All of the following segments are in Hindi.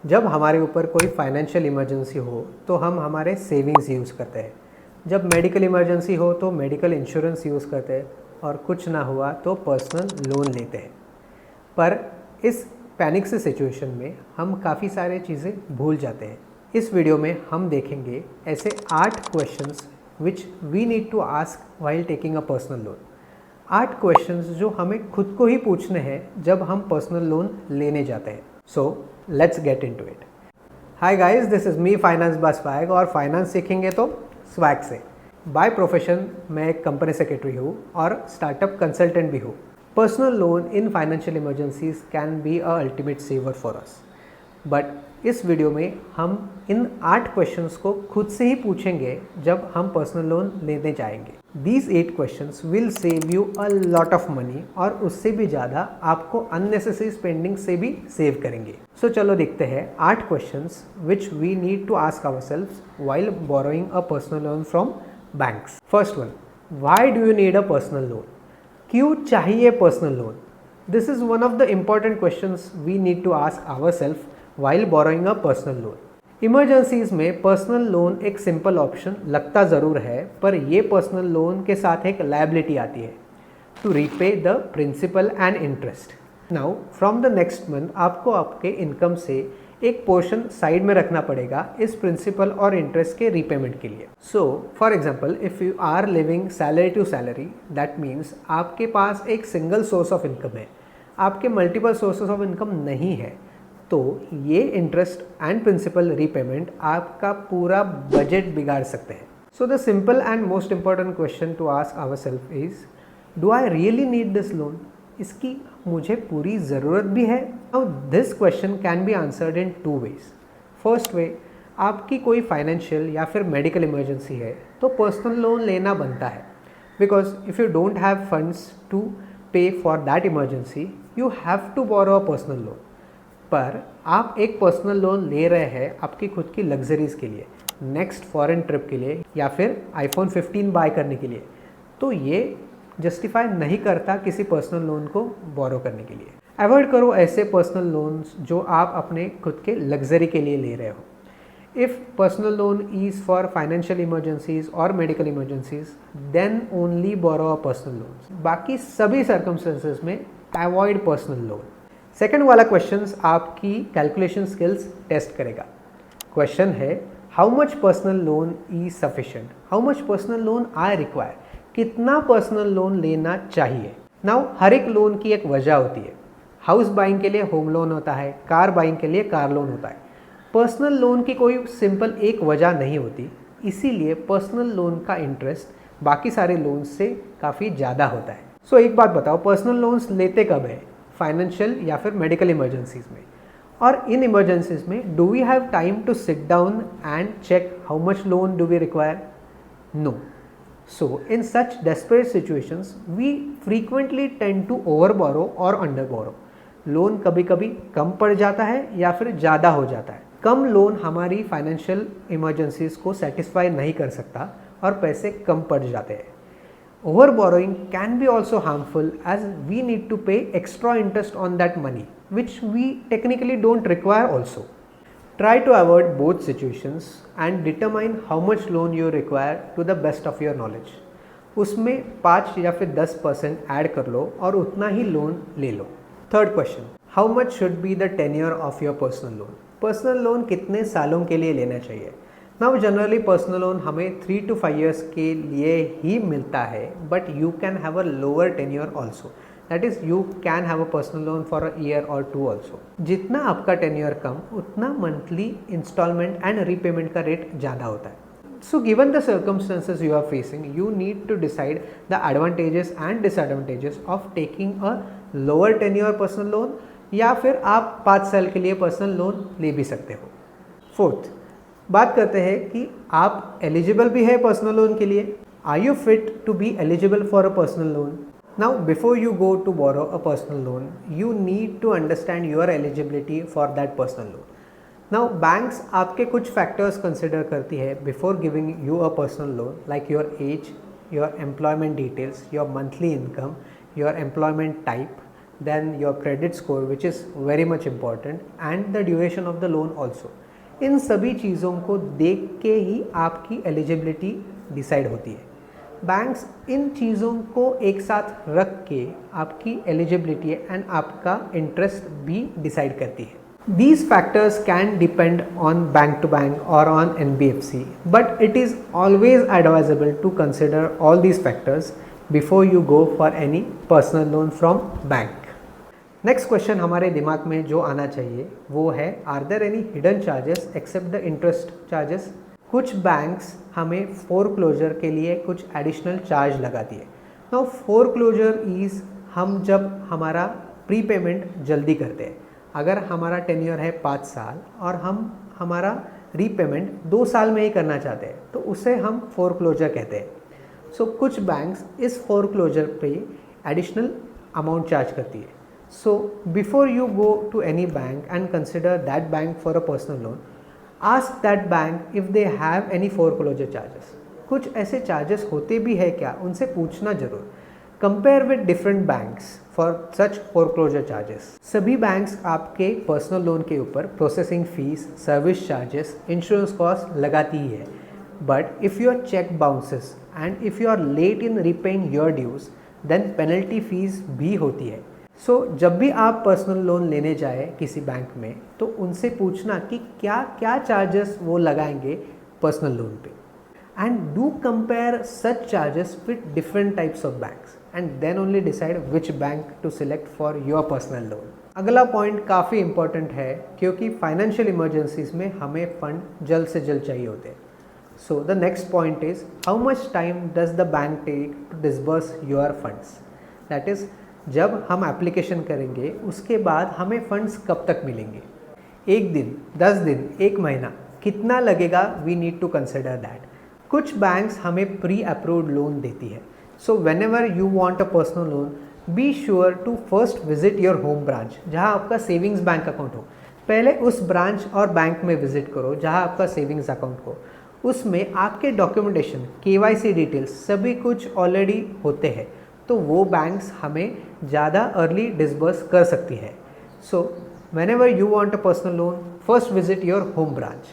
जब हमारे ऊपर कोई फाइनेंशियल इमरजेंसी हो तो हम हमारे सेविंग्स यूज़ करते हैं। जब मेडिकल इमरजेंसी हो तो मेडिकल इंश्योरेंस यूज़ करते हैं और कुछ ना हुआ तो पर्सनल लोन लेते हैं। पर इस पैनिक से सिचुएशन में हम काफ़ी सारे चीज़ें भूल जाते हैं। इस वीडियो में हम देखेंगे ऐसे 8 questions which we need to ask while taking a personal loan. 8 questions जो हमें खुद को ही पूछने हैं जब हम पर्सनल लोन लेने जाते हैं। So let's get into it. Hi guys, this is me finance by swag, और फाइनेंस सीखेंगे तो स्वैग से। बाय प्रोफेशन मैं एक कंपनी सेक्रेटरी हूँ और स्टार्टअप कंसल्टेंट भी हूँ। Personal loan in financial emergencies can be a ultimate saver for us. But इस वीडियो में हम इन 8 क्वेश्चंस को खुद से ही पूछेंगे जब हम पर्सनल लोन लेने जाएंगे। These 8 questions will save you a lot of money, और उससे भी ज़्यादा आपको unnecessary spending से भी सेव करेंगे। So चलो देखते हैं 8 questions which we need to ask ourselves while borrowing a personal loan from banks. First one, why do you need a personal loan? क्यों चाहिए personal loan? This is one of the important questions we need to ask ourself while borrowing a personal loan. Emergencies में पर्सनल लोन एक सिंपल ऑप्शन लगता ज़रूर है, पर ये पर्सनल लोन के साथ एक लायबिलिटी आती है to repay the principal and interest. Now from the next month आपको आपके इनकम से एक पोर्शन साइड में रखना पड़ेगा इस प्रिंसिपल और इंटरेस्ट के रीपेमेंट के लिए। So for example, if you are living salary to salary, that means आपके पास एक सिंगल सोर्स ऑफ इनकम है, आपके मल्टीपल सोर्सेज ऑफ इनकम नहीं है, तो ये इंटरेस्ट एंड प्रिंसिपल रीपेमेंट आपका पूरा बजट बिगाड़ सकते हैं। So the simple and most important question to ask our self is, do I really need this loan? इसकी मुझे पूरी ज़रूरत भी है? Now this question can be answered in 2 ways. First way, आपकी कोई फाइनेंशियल या फिर मेडिकल इमरजेंसी है तो पर्सनल लोन लेना बनता है, because if you don't have funds to pay for that emergency you have to borrow a personal loan. पर आप एक पर्सनल लोन ले रहे हैं आपकी खुद की लग्जरीज़ के लिए, नेक्स्ट फॉरेन ट्रिप के लिए, या फिर आईफोन 15 बाय करने के लिए, तो ये जस्टिफाई नहीं करता किसी पर्सनल लोन को बोरो करने के लिए। अवॉइड करो ऐसे पर्सनल लोन्स जो आप अपने खुद के लग्जरी के लिए ले रहे हो। If personal loan is for financial emergencies और medical emergencies, then only borrow a personal loan. बाकी सभी सर्कमस्टेंसेज में अवॉइड पर्सनल लोन। सेकंड वाला क्वेश्चन आपकी कैलकुलेशन स्किल्स टेस्ट करेगा। क्वेश्चन है, how much personal loan is sufficient? How much personal loan I require? कितना पर्सनल लोन लेना चाहिए? नाउ हर एक लोन की एक वजह होती है। हाउस बाइंग के लिए होम लोन होता है, कार बाइंग के लिए कार लोन होता है। पर्सनल लोन की कोई सिंपल एक वजह नहीं होती, इसीलिए पर्सनल लोन का इंटरेस्ट बाकी सारे लोन से काफ़ी ज़्यादा होता है। सो एक बात बताओ, पर्सनल लोन्स लेते कब है? फाइनेंशियल या फिर मेडिकल इमरजेंसीज में। और इन इमरजेंसीज में do we have time to sit down and check how much loan do we require? No. So in such desperate situations we frequently tend to over borrow or under borrow. Loan कभी कभी कम पड़ जाता है या फिर ज़्यादा हो जाता है। कम लोन हमारी फाइनेंशियल इमरजेंसीज को सेटिस्फाई नहीं कर सकता और पैसे कम पड़ जाते हैं। Over borrowing can be also harmful as we need to pay extra interest on that money which we technically don't require also. Try to avoid both situations and determine how much loan you require to the best of your knowledge. उसमें 5 या फिर 10% ऐड कर लो और उतना ही लोन ले लो। Third question, how much should be the tenure of your personal loan? Personal loan कितने सालों के लिए लेना चाहिए? नाउ जनरली पर्सनल लोन हमें 3 to 5 years के लिए ही मिलता है, but you can have a lower tenure also. That is you can have a personal loan for a year और 2 ऑल्सो। जितना आपका टेन्योर कम, उतना मंथली इंस्टॉलमेंट एंड रीपेमेंट का रेट ज़्यादा होता है। So given the circumstances you are facing, you need to decide the advantages and disadvantages of taking a lower tenure personal loan, या फिर आप 5 साल के लिए पर्सनल लोन ले भी सकते हो। फोर्थ, बात करते हैं कि आप एलिजिबल भी है पर्सनल लोन के लिए। Are you fit to be eligible for a personal loan? Now, before you go to borrow a personal loan, you need to understand your eligibility for that personal loan. Now, banks आपके कुछ factors consider करती है before giving you a personal loan, like your age, your employment details, your monthly income, your employment type, then your credit score which is very much important and the duration of the loan also. इन सभी चीज़ों को देख के ही आपकी एलिजिबिलिटी डिसाइड होती है। बैंक्स इन चीज़ों को एक साथ रख के आपकी एलिजिबिलिटी एंड आपका इंटरेस्ट भी डिसाइड करती है। These factors can depend on bank to bank or on NBFC, but it is always advisable to consider all these factors before you go for any personal loan from bank. Next question हमारे दिमाग में जो आना चाहिए वो है, are there any hidden charges except the interest charges? कुछ बैंक्स हमें फोरक्लोजर के लिए कुछ एडिशनल चार्ज लगाती है। नाउ फोरक्लोजर इज़ हम जब हमारा प्रीपेमेंट जल्दी करते हैं, अगर हमारा टेन्योर है 5 साल और हम हमारा रीपेमेंट 2 साल में ही करना चाहते हैं तो उसे हम फोरक्लोजर कहते हैं। सो कुछ बैंक्स इस फोरक्लोजर पे एडिशनल अमाउंट चार्ज करती है। So before you go to any bank and consider that bank for a personal loan, ask that bank if they have any foreclosure charges. कुछ ऐसे चार्जेस होते भी है क्या, उनसे पूछना जरूर। Compare with different banks for such foreclosure charges. सभी बैंक्स आपके पर्सनल लोन के ऊपर processing fees, service charges, insurance cost लगाती ही है, but if your cheque bounces and if you are late in repaying your dues then penalty fees भी होती है। सो जब भी आप पर्सनल लोन लेने जाए किसी बैंक में तो उनसे पूछना कि क्या क्या चार्जेस वो लगाएंगे पर्सनल लोन पे, and do compare such charges with different types of banks and then only decide which bank to select for your personal loan. अगला पॉइंट काफ़ी इंपॉर्टेंट है क्योंकि फाइनेंशियल इमरजेंसीज में हमें फंड जल्द से जल्द चाहिए होते हैं। So the next point is how much time does the bank take to disburse your funds? That is जब हम एप्लीकेशन करेंगे उसके बाद हमें फंड्स कब तक मिलेंगे? 1 दिन, 10 दिन, 1 महीना, कितना लगेगा? We need to consider that. कुछ बैंक्स हमें प्री अप्रूव्ड लोन देती है। So whenever you want a personal loan be sure to first visit your home branch, जहाँ आपका सेविंग्स बैंक अकाउंट हो। पहले उस ब्रांच और बैंक में विजिट करो जहाँ आपका सेविंग्स अकाउंट हो। उसमें आपके डॉक्यूमेंटेशन, KYC डिटेल्स सभी कुछ ऑलरेडी होते हैं, तो वो बैंक्स हमें ज़्यादा अर्ली डिसबर्स कर सकती है। So whenever you want a personal loan first visit your home branch.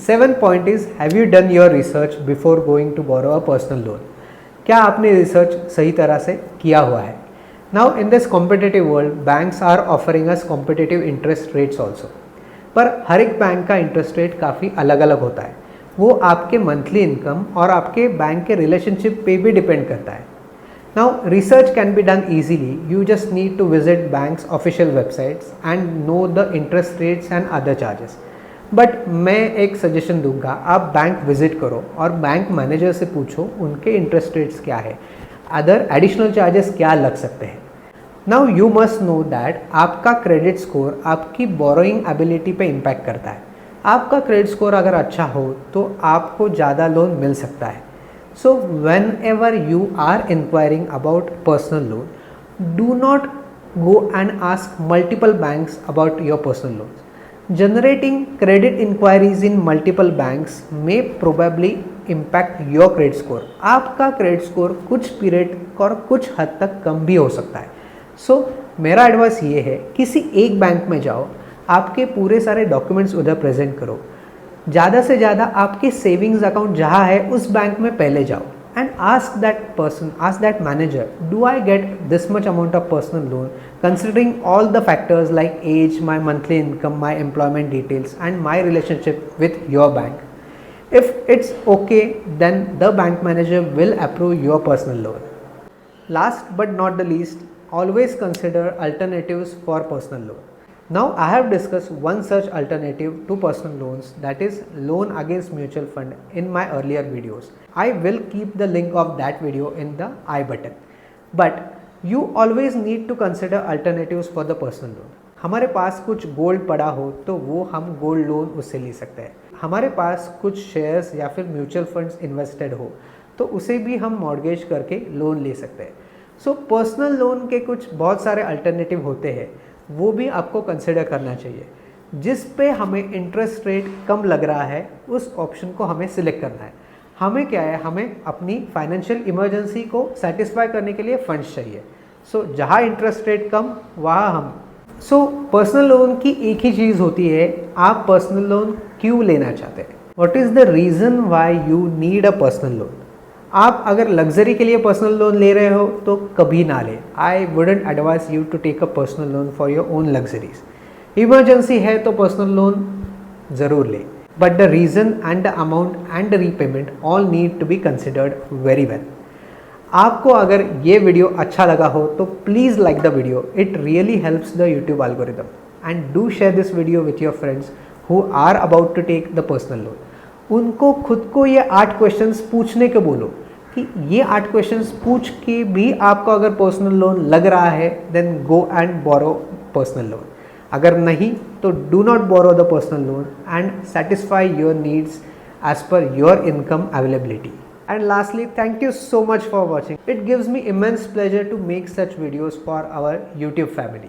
7th point is have you done your research before going to borrow a personal loan? क्या आपने रिसर्च सही तरह से किया हुआ है? Now in this competitive world banks are offering us competitive interest rates also, पर हर एक बैंक का इंटरेस्ट रेट काफ़ी अलग अलग होता है। वो आपके मंथली इनकम और आपके बैंक के रिलेशनशिप पे भी डिपेंड करता है। Now research can be done easily. You just need to visit banks' official websites and know the interest rates and other charges. But मैं एक सजेशन दूंगा, आप बैंक विजिट करो और बैंक मैनेजर से पूछो उनके इंटरेस्ट रेट्स क्या है, अदर एडिशनल चार्जेस क्या लग सकते हैं। Now you must know that आपका क्रेडिट स्कोर आपकी बोरोइंग एबिलिटी पे इम्पैक्ट करता है। आपका क्रेडिट स्कोर अगर अच्छा हो तो आपको ज़्यादा लोन मिल सकता है। So whenever you are inquiring about personal loan, do not go and ask multiple banks about your personal loans. Generating credit inquiries in multiple banks may probably impact your credit score. आपका credit score कुछ पीरियड और कुछ हद तक कम भी हो सकता है। So मेरा एडवाइस ये है, किसी एक बैंक में जाओ, आपके पूरे सारे डॉक्यूमेंट्स उधर प्रेजेंट करो, ज़्यादा से ज़्यादा आपके सेविंग्स अकाउंट जहाँ है उस बैंक में पहले जाओ and ask that person, ask that manager, do I get this much amount of personal loan considering all the factors like age, my monthly income, my employment details and my relationship with your bank. If it's okay, then the bank manager will approve your personal loan. Last but not the least, always consider alternatives for personal loan. Now I have discussed one such alternative to personal loans, that is loan against mutual fund, in my earlier videos. I will keep the link of that video in the I button. But you always need to consider alternatives for the personal loan. हमारे पास कुछ गोल्ड पड़ा हो तो वो हम गोल्ड लोन उससे ले सकते हैं. हमारे पास कुछ शेयर्स या फिर म्यूचुअल फंड्स इन्वेस्टेड हो तो उसे भी हम मॉर्गेज करके लोन ले सकते हैं. सो पर्सनल लोन के कुछ बहुत सारे अल्टरनेटिव होते हैं, वो भी आपको कंसिडर करना चाहिए. जिस पे हमें इंटरेस्ट रेट कम लग रहा है उस ऑप्शन को हमें सिलेक्ट करना है. हमें क्या है, हमें अपनी फाइनेंशियल इमरजेंसी को सेटिस्फाई करने के लिए फंड्स चाहिए. सो जहाँ इंटरेस्ट रेट कम वहाँ हम। सो पर्सनल लोन की एक ही चीज़ होती है, आप पर्सनल लोन क्यों लेना चाहते हैं। What is the reason why you need a personal loan. आप अगर लग्जरी के लिए पर्सनल लोन ले रहे हो तो कभी ना ले। I wouldn't advise you to take a personal loan for your own luxuries. Emergency है तो पर्सनल लोन ज़रूर ले, but the reason and the amount and the repayment all need to be considered very well. आपको अगर ये वीडियो अच्छा लगा हो तो please like the video, it really helps the YouTube algorithm. And do share this video with your friends who are about to take the personal loan. उनको खुद को ये 8 क्वेश्चंस पूछने के बोलो कि ये 8 क्वेश्चंस पूछ के भी आपको अगर पर्सनल लोन लग रहा है then go and borrow personal loan. अगर नहीं तो do not borrow the personal loan and satisfy your needs as per your income availability. And lastly, thank you so much for watching. It gives me immense pleasure to make such videos for our YouTube family.